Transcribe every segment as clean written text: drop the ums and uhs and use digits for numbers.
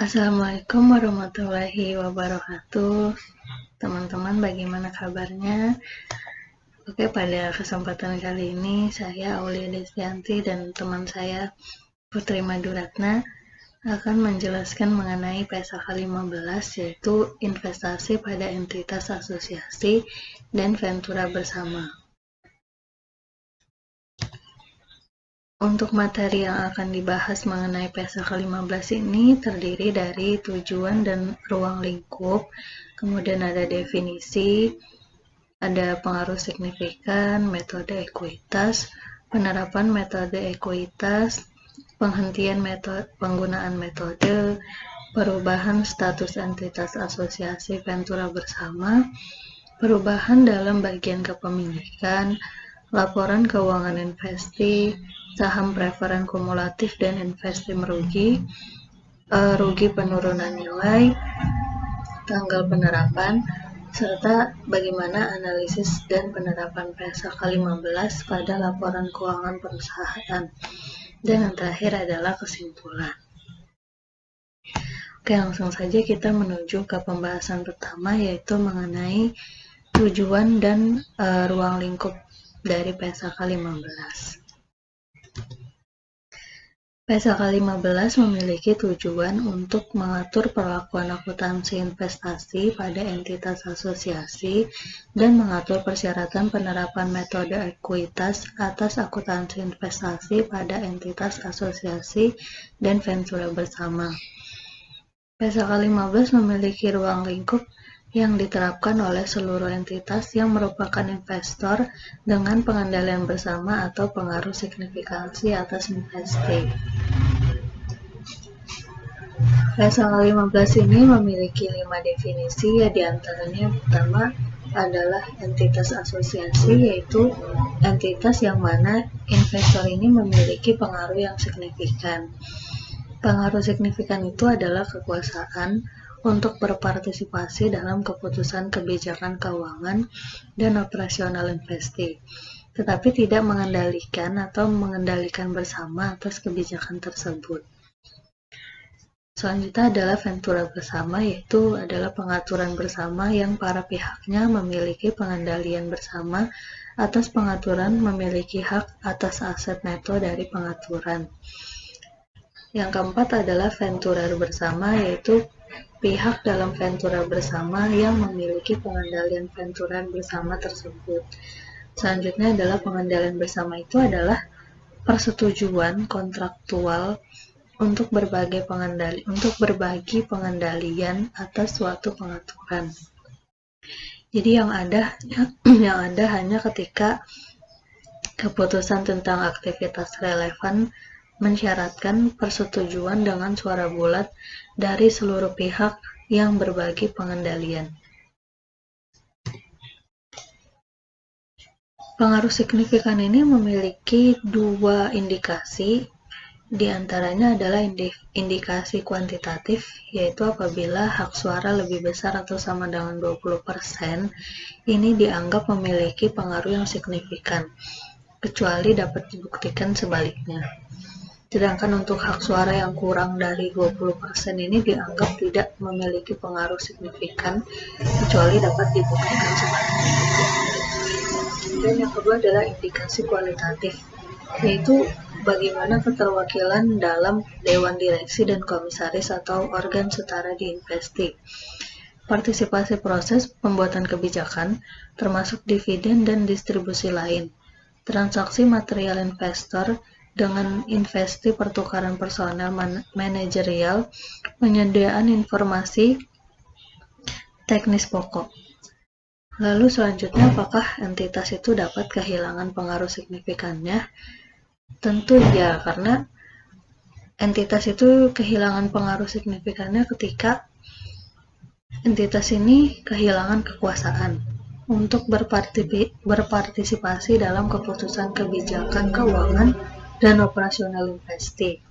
Assalamualaikum warahmatullahi wabarakatuh. Teman-teman, bagaimana kabarnya? Oke, pada kesempatan kali ini saya Aulia Destianti dan teman saya Putri Maduratna akan menjelaskan mengenai PSAK 15, yaitu investasi pada entitas asosiasi dan ventura bersama. Untuk materi yang akan dibahas mengenai PSAK 15 ini terdiri dari tujuan dan ruang lingkup, kemudian ada definisi, ada pengaruh signifikan, metode ekuitas, penerapan metode ekuitas, penghentian penggunaan metode, perubahan status entitas asosiasi ventura bersama, perubahan dalam bagian kepemilikan, laporan keuangan investi, saham preferen kumulatif dan investi merugi, rugi penurunan nilai, tanggal penerapan, serta bagaimana analisis dan penerapan PSAK 15 pada laporan keuangan perusahaan. Dan yang terakhir adalah kesimpulan. Oke, langsung saja kita menuju ke pembahasan pertama, yaitu mengenai tujuan dan ruang lingkup dari PSAK 15. PSAK 15 memiliki tujuan untuk mengatur perlakuan akuntansi investasi pada entitas asosiasi dan mengatur persyaratan penerapan metode ekuitas atas akuntansi investasi pada entitas asosiasi dan ventura bersama. PSAK 15 memiliki ruang lingkup yang diterapkan oleh seluruh entitas yang merupakan investor dengan pengendalian bersama atau pengaruh signifikansi atas investi. PSAK 15 ini memiliki 5 definisi, ya diantaranya yang pertama adalah entitas asosiasi, yaitu entitas yang mana investor ini memiliki pengaruh yang signifikan. Pengaruh signifikan itu adalah kekuasaan untuk berpartisipasi dalam keputusan kebijakan keuangan dan operasional investi, tetapi tidak mengendalikan atau mengendalikan bersama atas kebijakan tersebut. Selanjutnya adalah ventura bersama, yaitu adalah pengaturan bersama yang para pihaknya memiliki pengendalian bersama atas pengaturan, memiliki hak atas aset neto dari pengaturan. Yang keempat adalah ventura bersama, yaitu pihak dalam ventura bersama yang memiliki pengendalian ventura bersama tersebut. Selanjutnya adalah pengendalian bersama itu adalah persetujuan kontraktual untuk berbagi pengendalian atas suatu pengaturan. Jadi yang ada hanya ketika keputusan tentang aktivitas relevan mensyaratkan persetujuan dengan suara bulat dari seluruh pihak yang berbagi pengendalian. Pengaruh signifikan ini memiliki dua indikasi. Di antaranya adalah indikasi kuantitatif, yaitu apabila hak suara lebih besar atau sama dengan 20%, ini dianggap memiliki pengaruh yang signifikan, kecuali dapat dibuktikan sebaliknya. Sedangkan untuk hak suara yang kurang dari 20% ini dianggap tidak memiliki pengaruh signifikan, kecuali dapat dibuktikan sebaliknya. Dan yang kedua adalah indikasi kualitatif, yaitu bagaimana keterwakilan dalam dewan direksi dan komisaris atau organ setara di investi. Partisipasi proses pembuatan kebijakan, termasuk dividen dan distribusi lain. Transaksi material investor dengan investi pertukaran personel manajerial, penyediaan informasi teknis pokok. Lalu selanjutnya, apakah entitas itu dapat kehilangan pengaruh signifikannya? Tentu ya, karena entitas itu kehilangan pengaruh signifikannya ketika entitas ini kehilangan kekuasaan untuk berpartisipasi dalam keputusan kebijakan keuangan dan operasional investi,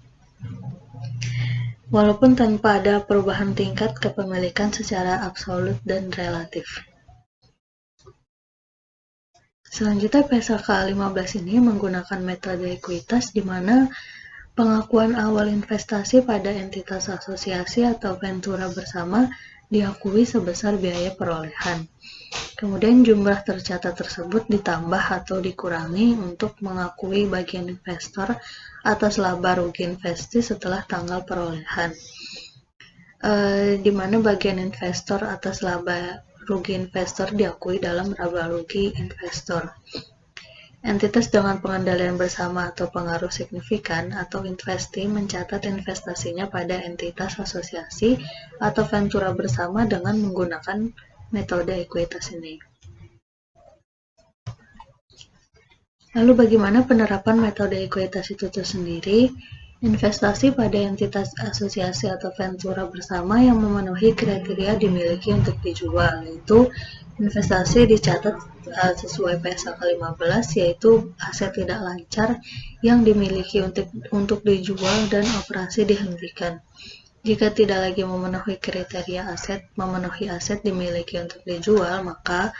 walaupun tanpa ada perubahan tingkat kepemilikan secara absolut dan relatif. Selanjutnya, PSAK 15 ini menggunakan metode ekuitas, di mana Pengakuan awal investasi pada entitas asosiasi atau ventura bersama diakui sebesar biaya perolehan. Kemudian jumlah tercatat tersebut ditambah atau dikurangi untuk mengakui bagian investor atas laba rugi investasi setelah tanggal perolehan. Di mana bagian investor atas laba rugi investor diakui dalam laba rugi investor. Entitas dengan pengendalian bersama atau pengaruh signifikan atau investee mencatat investasinya pada entitas asosiasi atau ventura bersama dengan menggunakan metode ekuitas ini. Lalu bagaimana penerapan metode ekuitas itu sendiri? Investasi pada entitas asosiasi atau ventura bersama yang memenuhi kriteria dimiliki untuk dijual, yaitu investasi dicatat sesuai PSAK 15, yaitu aset tidak lancar yang dimiliki untuk dijual dan operasi dihentikan. Jika tidak lagi memenuhi kriteria memenuhi aset dimiliki untuk dijual, maka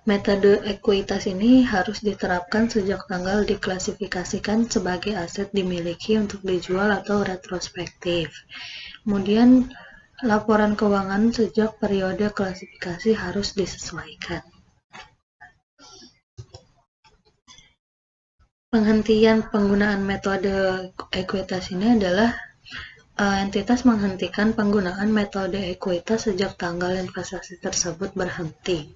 metode ekuitas ini harus diterapkan sejak tanggal diklasifikasikan sebagai aset dimiliki untuk dijual atau retrospektif. Kemudian, laporan keuangan sejak periode klasifikasi harus disesuaikan. Penghentian penggunaan metode ekuitas ini adalah entitas menghentikan penggunaan metode ekuitas sejak tanggal investasi tersebut berhenti.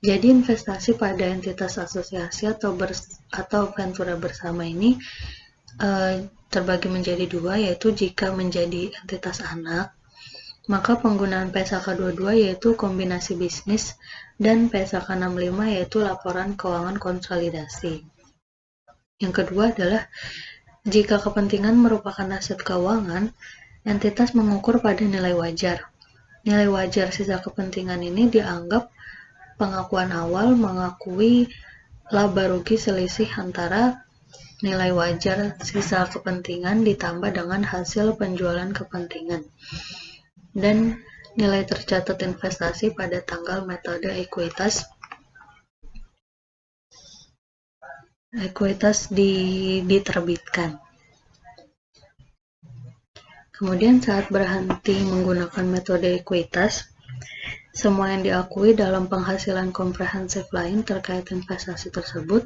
Jadi investasi pada entitas asosiasi atau ventura bersama ini terbagi menjadi dua, yaitu jika menjadi entitas anak, maka penggunaan PSAK 22 yaitu kombinasi bisnis dan PSAK 65 yaitu laporan keuangan konsolidasi. Yang kedua adalah jika kepentingan merupakan aset keuangan, entitas mengukur pada nilai wajar. Nilai wajar sisa kepentingan ini dianggap pengakuan awal mengakui laba rugi selisih antara nilai wajar sisa kepentingan ditambah dengan hasil penjualan kepentingan dan nilai tercatat investasi pada tanggal metode ekuitas diterbitkan. Kemudian saat berhenti menggunakan metode ekuitas, semua yang diakui dalam penghasilan komprehensif lain terkait investasi tersebut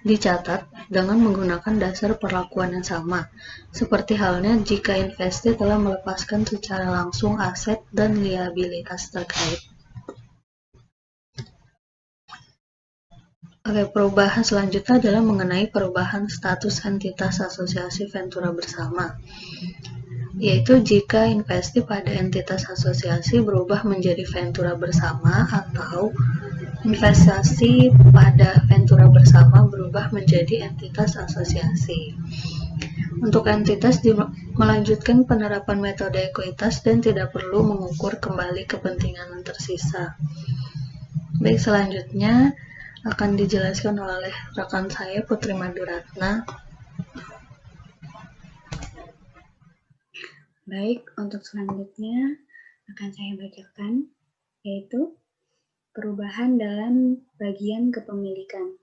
dicatat dengan menggunakan dasar perlakuan yang sama, seperti halnya jika investasi telah melepaskan secara langsung aset dan liabilitas terkait. Oke, perubahan selanjutnya adalah mengenai perubahan status entitas asosiasi ventura bersama, yaitu jika investasi pada entitas asosiasi berubah menjadi ventura bersama atau investasi pada ventura bersama berubah menjadi entitas asosiasi. Untuk entitas melanjutkan penerapan metode ekuitas dan tidak perlu mengukur kembali kepentingan yang tersisa. Baik, selanjutnya akan dijelaskan oleh rekan saya Putri Maduratna. Baik, untuk selanjutnya akan saya bacakan, yaitu perubahan dalam bagian kepemilikan.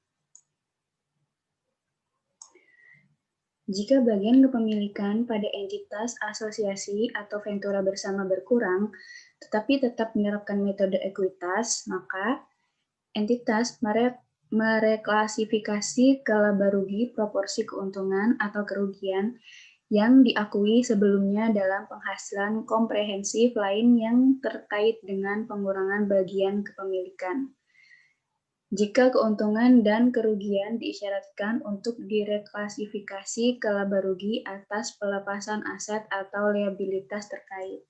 Jika bagian kepemilikan pada entitas asosiasi atau ventura bersama berkurang, tetapi tetap menerapkan metode ekuitas, maka entitas mereklasifikasi ke laba rugi proporsi keuntungan atau kerugian yang diakui sebelumnya dalam penghasilan komprehensif lain yang terkait dengan pengurangan bagian kepemilikan. Jika keuntungan dan kerugian diisyaratkan untuk direklasifikasi ke laba rugi atas pelepasan aset atau liabilitas terkait.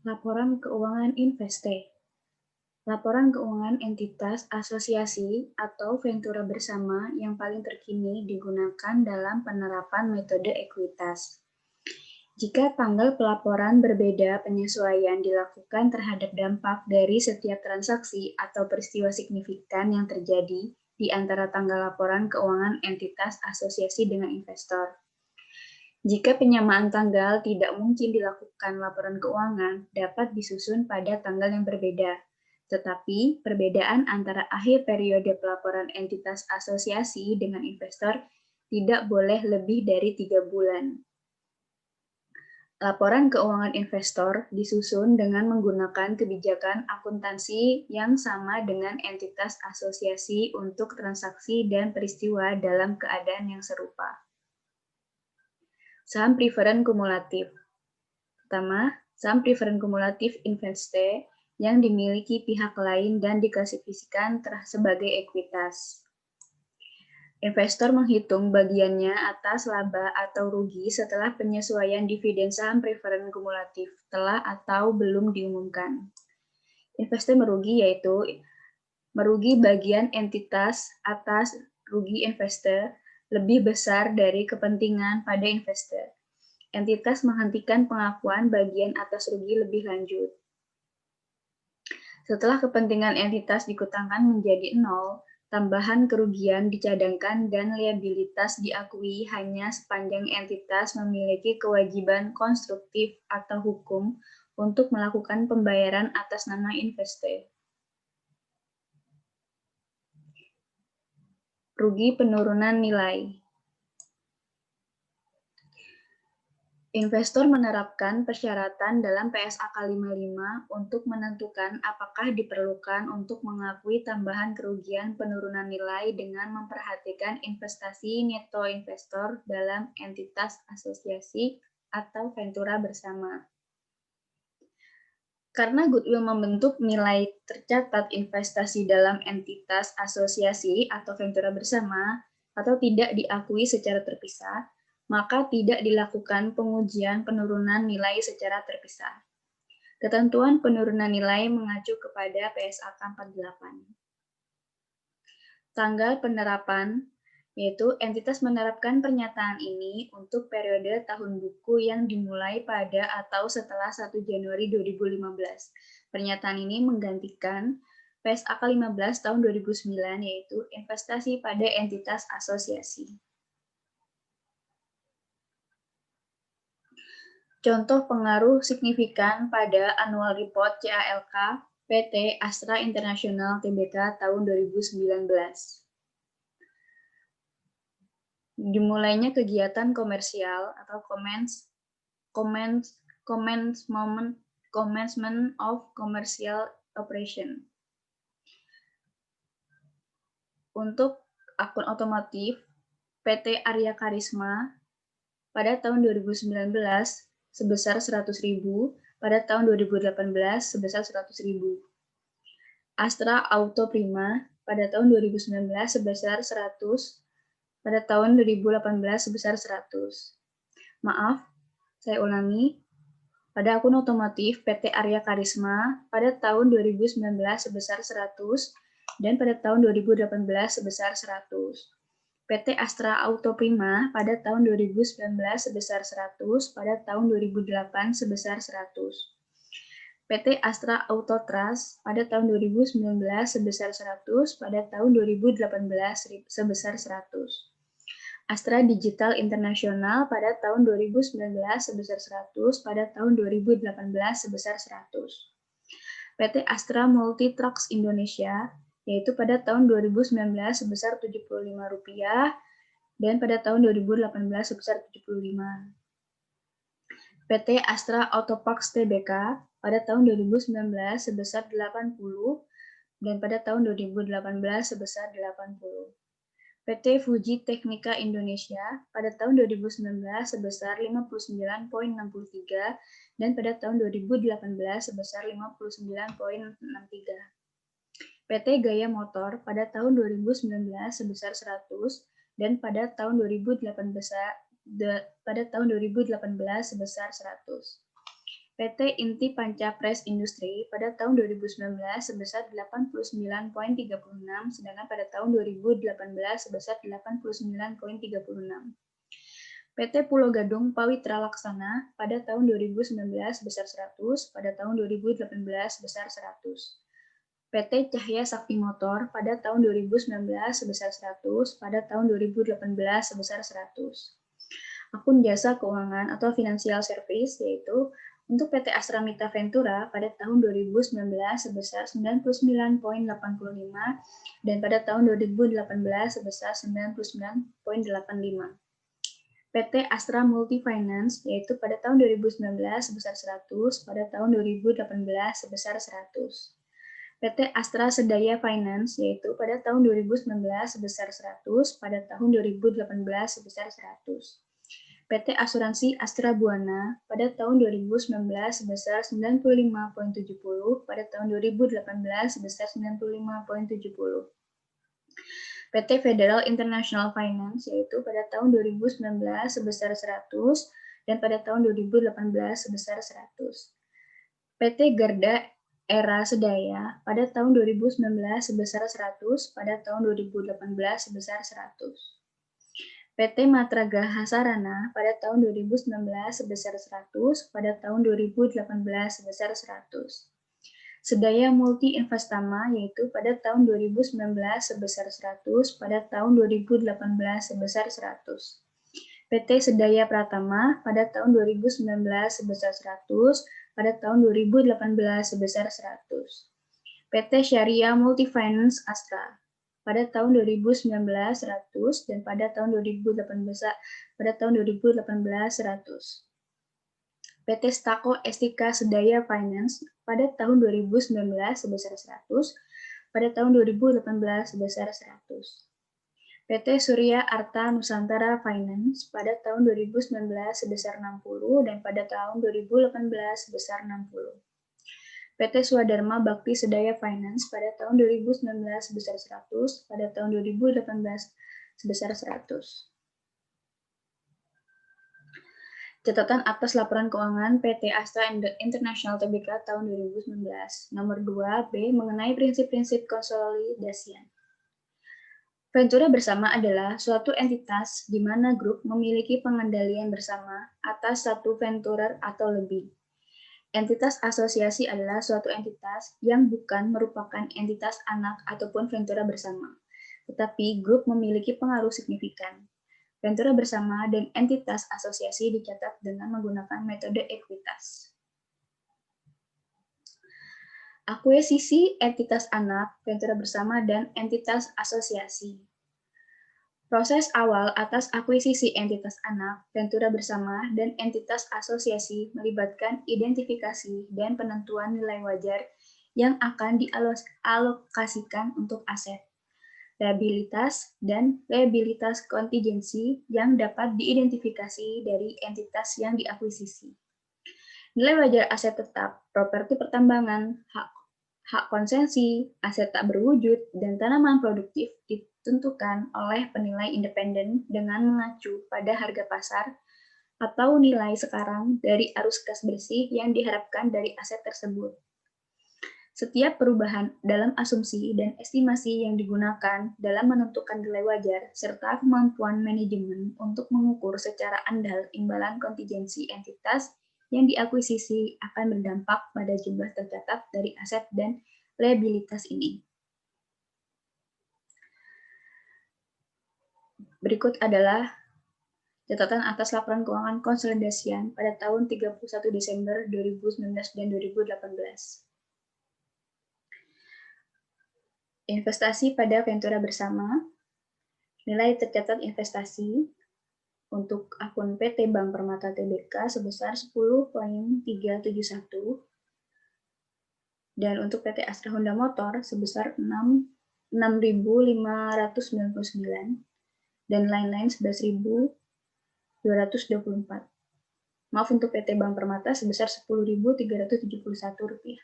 Laporan keuangan investasi. Laporan keuangan entitas asosiasi atau ventura bersama yang paling terkini digunakan dalam penerapan metode ekuitas. Jika tanggal pelaporan berbeda, penyesuaian dilakukan terhadap dampak dari setiap transaksi atau peristiwa signifikan yang terjadi di antara tanggal laporan keuangan entitas asosiasi dengan investor. Jika penyamaan tanggal tidak mungkin dilakukan laporan keuangan, dapat disusun pada tanggal yang berbeda. Tetapi, perbedaan antara akhir periode pelaporan entitas asosiasi dengan investor tidak boleh lebih dari 3 bulan. Laporan keuangan investor disusun dengan menggunakan kebijakan akuntansi yang sama dengan entitas asosiasi untuk transaksi dan peristiwa dalam keadaan yang serupa. Saham preferen kumulatif. Pertama, saham preferen kumulatif investe yang dimiliki pihak lain dan diklasifikasikan sebagai ekuitas. Investor menghitung bagiannya atas laba atau rugi setelah penyesuaian dividen saham preferen kumulatif telah atau belum diumumkan. Investor merugi yaitu merugi bagian entitas atas rugi investor lebih besar dari kepentingan pada investor. Entitas menghentikan pengakuan bagian atas rugi lebih lanjut. Setelah kepentingan entitas dikutangkan menjadi 0, tambahan kerugian dicadangkan dan liabilitas diakui hanya sepanjang entitas memiliki kewajiban konstruktif atau hukum untuk melakukan pembayaran atas nama investor. Rugi penurunan nilai. Investor menerapkan persyaratan dalam PSAK 55 untuk menentukan apakah diperlukan untuk mengakui tambahan kerugian penurunan nilai dengan memperhatikan investasi neto investor dalam entitas asosiasi atau ventura bersama. Karena goodwill membentuk nilai tercatat investasi dalam entitas asosiasi atau ventura bersama atau tidak diakui secara terpisah, maka tidak dilakukan pengujian penurunan nilai secara terpisah. Ketentuan penurunan nilai mengacu kepada PSAK 48. Tanggal penerapan, yaitu entitas menerapkan pernyataan ini untuk periode tahun buku yang dimulai pada atau setelah 1 Januari 2015. Pernyataan ini menggantikan PSAK 15 tahun 2009, yaitu investasi pada entitas asosiasi. Contoh pengaruh signifikan pada Annual Report CALK PT Astra International Tbk tahun 2019. Dimulainya kegiatan komersial atau commencement of commercial operation. Untuk akun otomotif, PT Arya Karisma pada tahun 2019 sebesar 100.000, pada tahun 2018 sebesar 100.000. Astra Auto Prima pada tahun 2019 sebesar 100, pada tahun 2018 sebesar 100. Maaf, saya ulangi. Pada akun otomotif PT Arya Karisma pada tahun 2019 sebesar 100 dan pada tahun 2018 sebesar 100. PT Astra Auto Prima pada tahun 2019 sebesar 100, pada tahun 2008 sebesar 100. PT Astra Auto Trust pada tahun 2019 sebesar 100, pada tahun 2018 sebesar 100. Astra Digital International pada tahun 2019 sebesar 100, pada tahun 2018 sebesar 100. PT Astra Multi Trucks Indonesia yaitu pada tahun 2019 sebesar Rp75 dan pada tahun 2018 sebesar 75. PT Astra Autoparts Tbk pada tahun 2019 sebesar 80 dan pada tahun 2018 sebesar 80. PT Fuji Teknika Indonesia pada tahun 2019 sebesar 59,63 dan pada tahun 2018 sebesar 59,63. PT Gaya Motor pada tahun 2019 sebesar 100 dan pada tahun 2018 sebesar 100. PT Inti Panca Press Industri pada tahun 2019 sebesar 89,36 sedangkan pada tahun 2018 sebesar 89,36. PT Pulau Gadung Pawitra Laksana pada tahun 2019 sebesar 100, pada tahun 2018 sebesar 100. PT Cahya Sakti Motor pada tahun 2019 sebesar 100, pada tahun 2018 sebesar 100. Akun jasa keuangan atau financial service yaitu untuk PT Astra Mita Ventura pada tahun 2019 sebesar 99,85 dan pada tahun 2018 sebesar 99,85. PT Astra Multifinance yaitu pada tahun 2019 sebesar 100, pada tahun 2018 sebesar 100. PT Astra Sedaya Finance yaitu pada tahun 2019 sebesar 100, pada tahun 2018 sebesar 100. PT Asuransi Astra Buana pada tahun 2019 sebesar 95,70, pada tahun 2018 sebesar 95,70. PT Federal International Finance yaitu pada tahun 2019 sebesar 100 dan pada tahun 2018 sebesar 100. PT Garda Era Sedaya pada tahun 2019 sebesar 100, pada tahun 2018 sebesar 100. PT Matraga Hasarana pada tahun 2019 sebesar 100, pada tahun 2018 sebesar 100. Sedaya Multi Investama yaitu pada tahun 2019 sebesar 100, pada tahun 2018 sebesar 100. PT Sedaya Pratama pada tahun 2019 sebesar 100, pada tahun 2018 sebesar 100. PT Syariah Multifinance Astra pada tahun 2019 100 dan pada tahun 2018 100. PT Stako Estika Sedaya Finance pada tahun 2019 sebesar 100, pada tahun 2018 sebesar 100. PT Surya Arta Nusantara Finance pada tahun 2019 sebesar 60 dan pada tahun 2018 sebesar 60. PT Swadharma Bakti Sedaya Finance pada tahun 2019 sebesar 100, pada tahun 2018 sebesar 100. Catatan atas laporan keuangan PT Astra International Tbk tahun 2019. Nomor 2, B, mengenai prinsip-prinsip konsolidasian. Ventura bersama adalah suatu entitas di mana grup memiliki pengendalian bersama atas satu venturer atau lebih. Entitas asosiasi adalah suatu entitas yang bukan merupakan entitas anak ataupun ventura bersama, tetapi grup memiliki pengaruh signifikan. Ventura bersama dan entitas asosiasi dicatat dengan menggunakan metode ekuitas. Akuisisi entitas anak, ventura bersama, dan entitas asosiasi. Proses awal atas akuisisi entitas anak, ventura bersama, dan entitas asosiasi melibatkan identifikasi dan penentuan nilai wajar yang akan dialokasikan untuk aset, liabilitas, dan liabilitas kontingensi yang dapat diidentifikasi dari entitas yang diakuisisi. Nilai wajar aset tetap, properti pertambangan, hak konsesi, aset tak berwujud, dan tanaman produktif ditentukan oleh penilai independen dengan mengacu pada harga pasar atau nilai sekarang dari arus kas bersih yang diharapkan dari aset tersebut. Setiap perubahan dalam asumsi dan estimasi yang digunakan dalam menentukan nilai wajar serta kemampuan manajemen untuk mengukur secara andal imbalan kontingensi entitas yang diakuisisi akan berdampak pada jumlah tercatat dari aset dan liabilitas ini. Berikut adalah catatan atas laporan keuangan konsolidasian pada tahun 31 Desember 2019 dan 2018. Investasi pada ventura bersama, nilai tercatat investasi untuk akun PT Bank Permata Tbk sebesar 10,371 dan untuk PT Astra Honda Motor sebesar 6.599 dan lain-lain 11.224. Maaf, untuk PT Bank Permata sebesar 10.371 rupiah.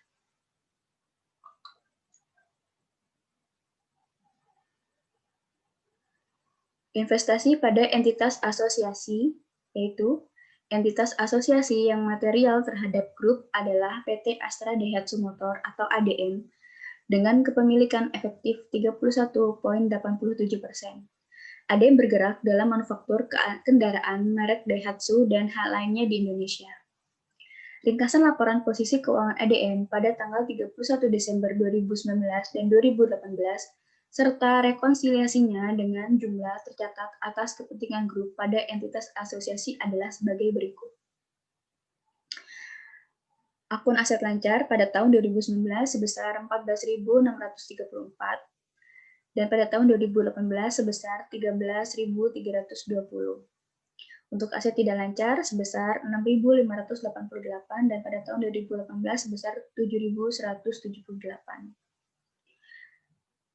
Investasi pada entitas asosiasi, yaitu entitas asosiasi yang material terhadap grup adalah PT Astra Daihatsu Motor atau ADM dengan kepemilikan efektif 31,87%. ada yang bergerak dalam manufaktur kendaraan merek Daihatsu dan hal lainnya di Indonesia. Ringkasan laporan posisi keuangan ADM pada tanggal 31 Desember 2019 dan 2018 serta rekonsiliasinya dengan jumlah tercatat atas kepentingan grup pada entitas asosiasi adalah sebagai berikut. Akun aset lancar pada tahun 2019 sebesar 14.634 dan pada tahun 2018 sebesar 13.320. Untuk aset tidak lancar sebesar 6.588 dan pada tahun 2018 sebesar 7.178.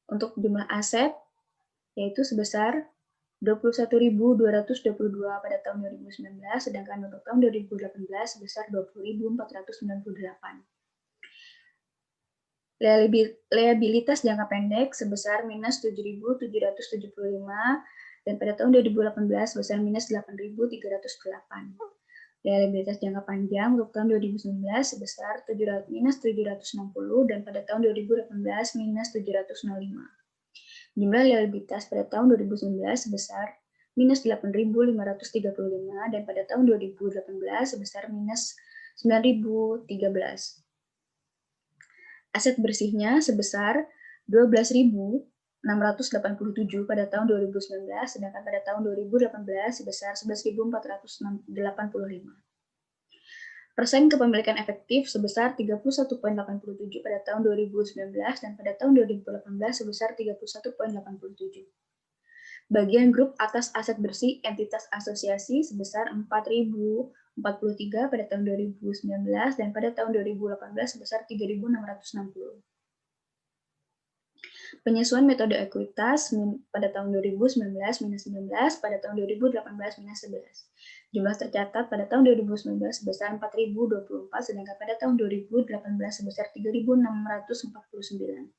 Untuk jumlah aset yaitu sebesar 21.222 pada tahun 2019, sedangkan untuk tahun 2018 sebesar 20.498. Liabilitas jangka pendek sebesar minus 7.775 dan pada tahun 2018 sebesar minus 8.308. Liabilitas jangka panjang untuk tahun 2019 sebesar minus 760 dan pada tahun 2018 minus 705. Jumlah liabilitas pada tahun 2019 sebesar minus 8.535 dan pada tahun 2018 sebesar minus 9.013. Aset bersihnya sebesar 12.687 pada tahun 2019, sedangkan pada tahun 2018 sebesar 11.485. Persen kepemilikan efektif sebesar 31,87 pada tahun 2019 dan pada tahun 2018 sebesar 31,87. Bagian grup atas aset bersih entitas asosiasi sebesar 4.043 pada tahun 2019 dan pada tahun 2018 sebesar 3.660. Penyesuaian metode ekuitas pada tahun 2019 minus 19, pada tahun 2018 minus 11. Jumlah tercatat pada tahun 2019 sebesar 4.024, sedangkan pada tahun 2018 sebesar 3.649.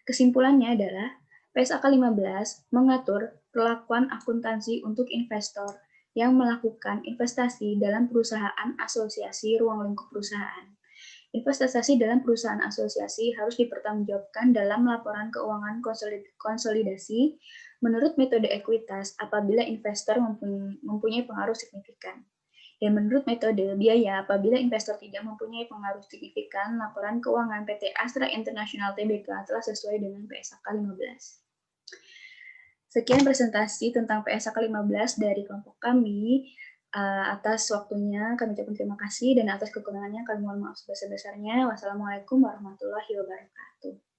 Kesimpulannya adalah, PSAK 15 mengatur perlakuan akuntansi untuk investor yang melakukan investasi dalam perusahaan asosiasi ruang lingkup perusahaan. Investasi dalam perusahaan asosiasi harus dipertanggungjawabkan dalam laporan keuangan konsolidasi menurut metode ekuitas apabila investor mempunyai pengaruh signifikan. Dan menurut metode biaya apabila investor tidak mempunyai pengaruh signifikan, laporan keuangan PT Astra International Tbk telah sesuai dengan PSAK 15. Sekian presentasi tentang PSAK 15 dari kelompok kami. Atas waktunya kami ucapkan terima kasih dan atas kekurangannya kami mohon maaf sebesar-besarnya. Wassalamualaikum warahmatullahi wabarakatuh.